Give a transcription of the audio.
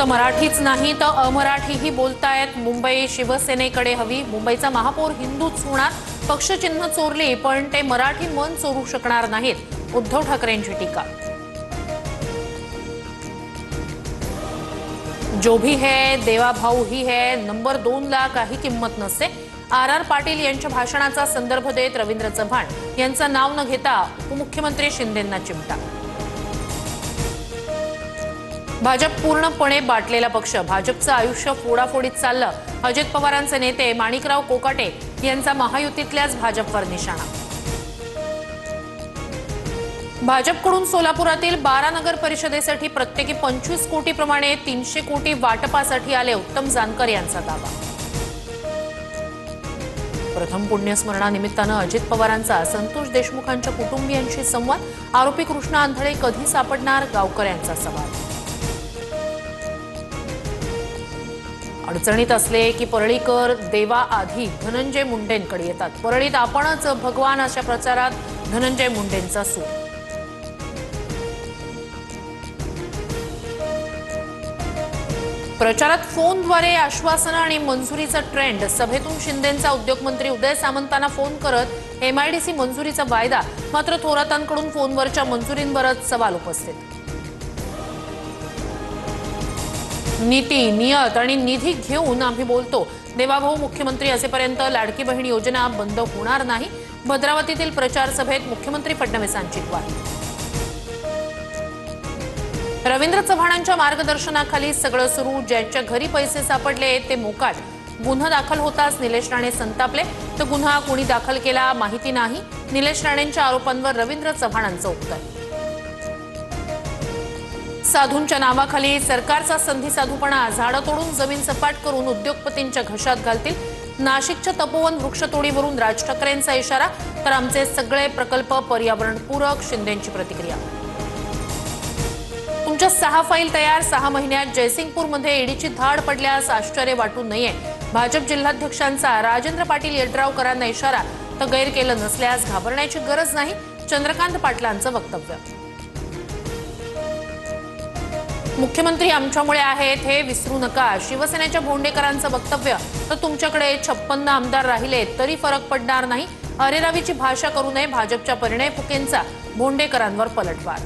फक्त मराठीच नाही तर अमराठीही बोलतायत। मुंबई शिवसेनेकडे हवी। मुंबईचा महापौर हिंदूच होणार। पक्षचिन्ह चोरली पण ते मराठी मन चोरू शकणार नाहीत। उद्धव ठाकरेंची टीका। जो भी है देवा भाऊ ही है, नंबर 2 ला काही किंमत नसते। आर पाटील यांच्या भाषणाचा संदर्भ देत रवींद्र चव्हाण यांचं नाव न घेता उपमुख्यमंत्री शिंदेंना चिमटा। भाजप पूर्णपणे बाटलेला पक्ष। भाजपचं आयुष्य फोडाफोडीत चाललं। अजित पवारांचे नेते माणिकराव कोकाटे यांचा महायुतीतल्याच भाजपवर निशाणा। भाजपकडून सोलापुरातील 12 नगर परिषदेसाठी प्रत्येकी 25 कोटी प्रमाणे 300 कोटी वाटपासाठी आले। उत्तम जानकर यांचा दावा। प्रथम पुण्यस्मरणानिमित्तानं अजित पवारांचा संतोष देशमुखांच्या कुटुंबियांशी संवाद। आरोपी कृष्णा आंधळे कधी सापडणार, गावकऱ्यांचा सवाल। अडचणीत असले की परळीकर देवा आधी धनंजय मुंडेंकडे येतात। परळीत आपणच भगवान अशा प्रचारात धनंजय मुंडेंचा सूर। प्रचारात फोनद्वारे आश्वासनं आणि मंजुरीचा ट्रेंड। सभेतून शिंदेंचा उद्योगमंत्री उदय सामंतांना फोन करत एमआयडीसी मंजुरीचा वायदा। मात्र थोरातांकडून फोनवरच्या मंजुरींवरच सवाल उपस्थित। नीती, नियत आणि निधी घेऊन आम्ही बोलतो। देवाभाऊ मुख्यमंत्री असेपर्यंत लाडकी बहीण योजना बंद होणार नाही। भद्रावतीतील प्रचार सभेत मुख्यमंत्री फडणवीसांची ग्वाही। रवींद्र चव्हाणांच्या मार्गदर्शनाखाली सगळं सुरू। ज्यांच्या घरी पैसे सापडले ते मोकाट। गुन्हा दाखल होताच निलेश राणे संतापले। तर गुन्हा कोणी दाखल केला माहिती नाही। निलेश राणेंच्या आरोपांवर रवींद्र चव्हाणांचं उत्तर। साधूंच्या नावाखाली सरकारचा संधी साधूपणा। झाडं तोडून जमीन सपाट करून उद्योगपतींच्या घशात घालतील। नाशिकच्या तपोवन वृक्षतोडीवरून राज ठाकरेंचा इशारा। तर आमचे सगळे प्रकल्प पर्यावरणपूरक, शिंदेंची प्रतिक्रिया। तुमच्या 6 फाईल तयार। 6 महिन्यात जयसिंगपूरमध्ये ईडीची धाड पडल्यास आश्चर्य वाटू नये। भाजप जिल्हाध्यक्षांचा राजेंद्र पाटील यड्रावकरांना इशारा। तर गैर केलं नसल्यास घाबरण्याची गरज नाही, चंद्रकांत पाटलांचं वक्तव्य। मुख्यमंत्री आमच्यामुळे आहेत हे विसरू नका। शिवसेनेच्या भोंडेकरांचं वक्तव्य। तर तुमच्याकडे 56 आमदार राहिले तरी फरक पडणार नाही। अरेरावीची भाषा करू नये। भाजपच्या परिणय फुकेंचा भोंडेकरांवर पलटवार।